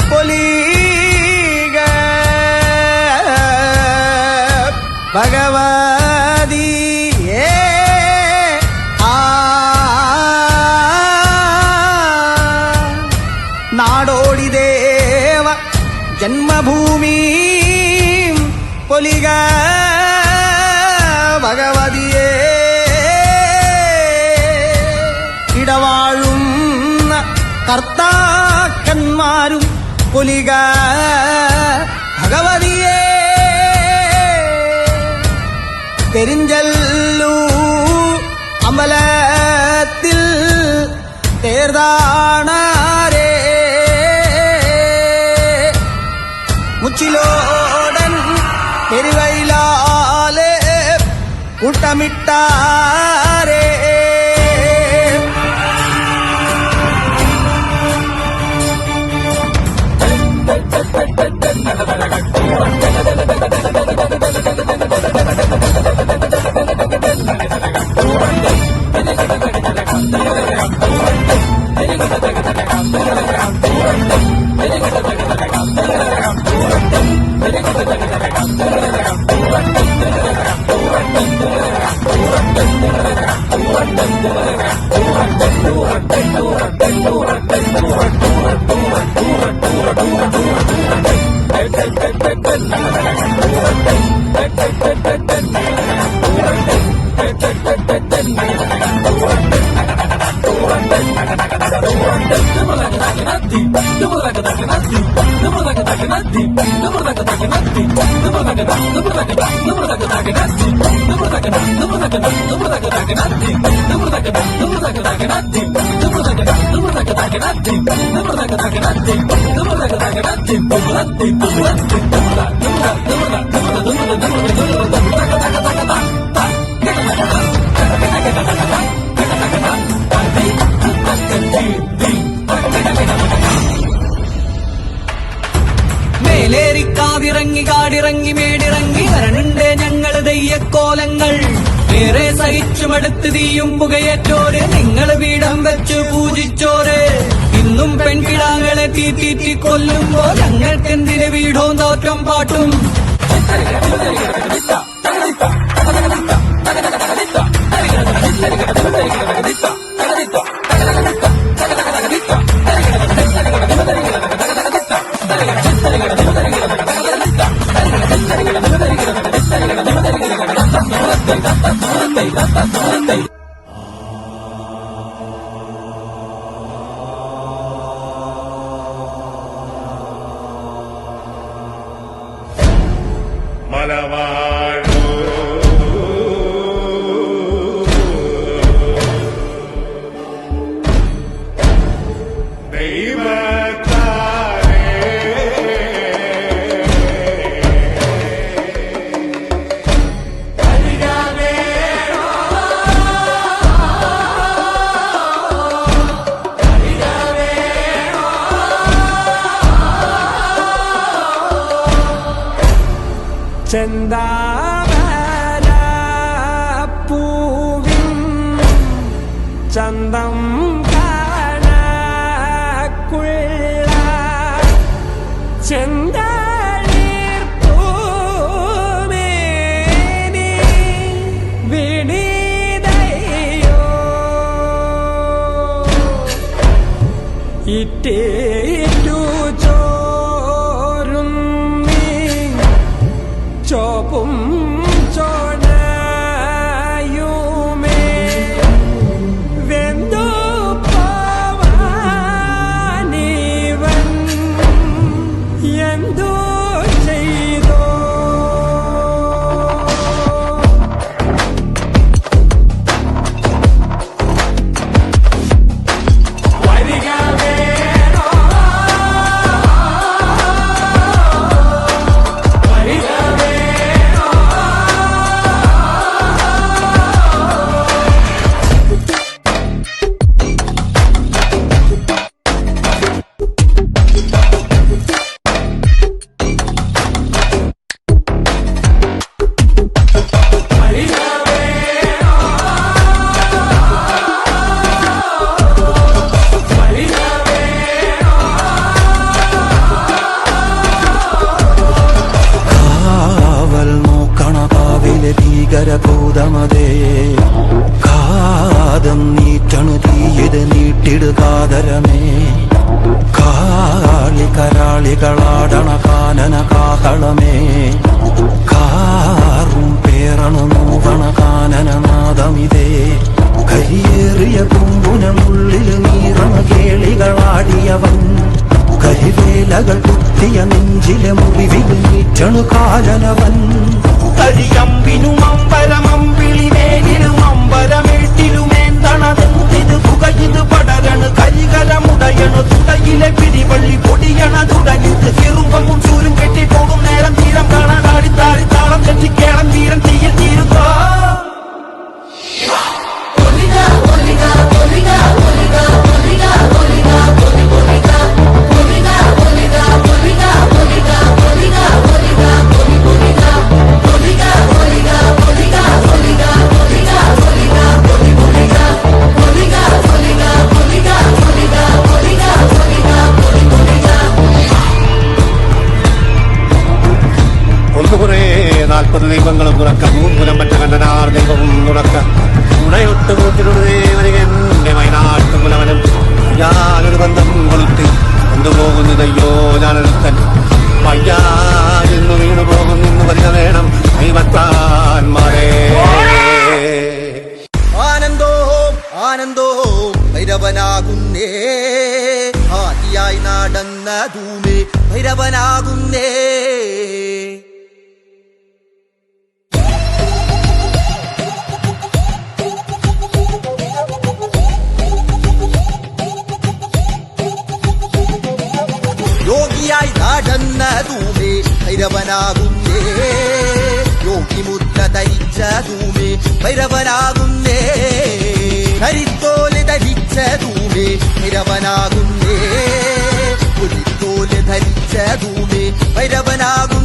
പൊലിക ഭഗവതിയേ നാടോടി ദേവ ജന്മഭൂമി പൊലിക ഭഗവതിയേ ഇടവാഴുന്ന കർത്താക്കന്മാരും പൊലിക ഭഗവതിയേ പെരിഞ്ചല്ലൂ അമ്പലത്തിൽ തേർതാണാരേ മുച്ചിലോടൻ പെരുവയിലാലെ കൂട്ടമിട്ടാരേ മേലേറിക്കാവിറങ്ങി കാടിറങ്ങി മേടിറങ്ങി വരണുണ്ട് ഞങ്ങള് തെയ്യക്കോലങ്ങൾ ഏറെ സഹിച്ചുമടുത്ത് തീയും പുകയേറ്റോര് നിങ്ങൾ വീടം വെച്ച് പൂജിച്ചോര് ഇന്നും പെൺകിടാങ്ങളെ തീറ്റി കൊല്ലുമ്പോ ഞങ്ങൾക്കെന്തിന് വീടോ തോറ്റം പാട്ടും മലവാഴൂ ചെന്താമരപ്പൂവിൻ ചന്തം കാണക്കുള്ള ചെന്തളിർപ്പൂമേനി വിനീതയോ ഇറ്റേറ്റു ചോപ്പും ചോണയുമേ വെന്തു പോവാനിവൻ എന്തു ചെയ്തോ വന്നതേ കാതം നീറ്റണു തീയത് നീട്ടിടുകാതരമേ കാളി കരാളികളാടണ കാനന കാഹളമേ കാറും പേറണു നോവണ കാനനനാദമിതേ കരിയേറിയ കുമ്പുനുള്ളിൽ നീറണ കേളികളാടിയവൻ കരിവേലകൾ കുത്തിയ നെഞ്ചിലെ മുറിവിൽ നീറ്റണു കാലനവൻ കരിയമ്പിനും അമ്പരമമ്പിളി വേലിലും അമ്പരമേട്ടിലുമേന്തണതെന്തിത് പുകയിത് പടരണു കരികരമുടയണു തുടയിലെ പിടിവള്ളി പൊടിയണ തുടങ്ങിത് ചെറുമ്പും ചൂരും കെട്ടി പോകും നേരം തീരം കാണാൻ ആടിത്താടി താളം തെറ്റിക്കേളം തീരം തീയിൽ തീരുന്നോ ഒന്നുകുറേ 40 ദൈവങ്ങളും തുറക്ക മൂന്നുലം പറ്റ കണ്ടനാർ ദൈവവും തുറക്ക ഉണയൊട്ട് കൂട്ടിലൊരു ദേവനികന്റെ വയനാട്ടു കുലവനും ഞാനൊരു ബന്ധം കൊളുത്തി കൊണ്ടുപോകുന്നതയ്യോ ഞാനൊരുത്തൻ പയ്യാന്നു വീണു പോകുന്നു വരിക വേണം ദൈവത്താന്മാരെ ആനന്ദോ ആനന്ദോ ഭൈരവനാകുന്നേ ആദിയായി നടന്ന ധൂമേ ഭൈരവനാകുന്നേ യോഗിയായി നടന്ന ധൂമേ ഭൈരവനാകുന്നേ യോഗിമുദ്ര ധരിച്ച ധൂമേ ഭൈരവനാകുന്നേ ഹരിത്തോല് ധരിച്ച ധൂമേ ഭൈരവനാകുന്നേ പുലിത്തോല് ധരിച്ച ധൂമേ ഭൈരവനാകുന്നേ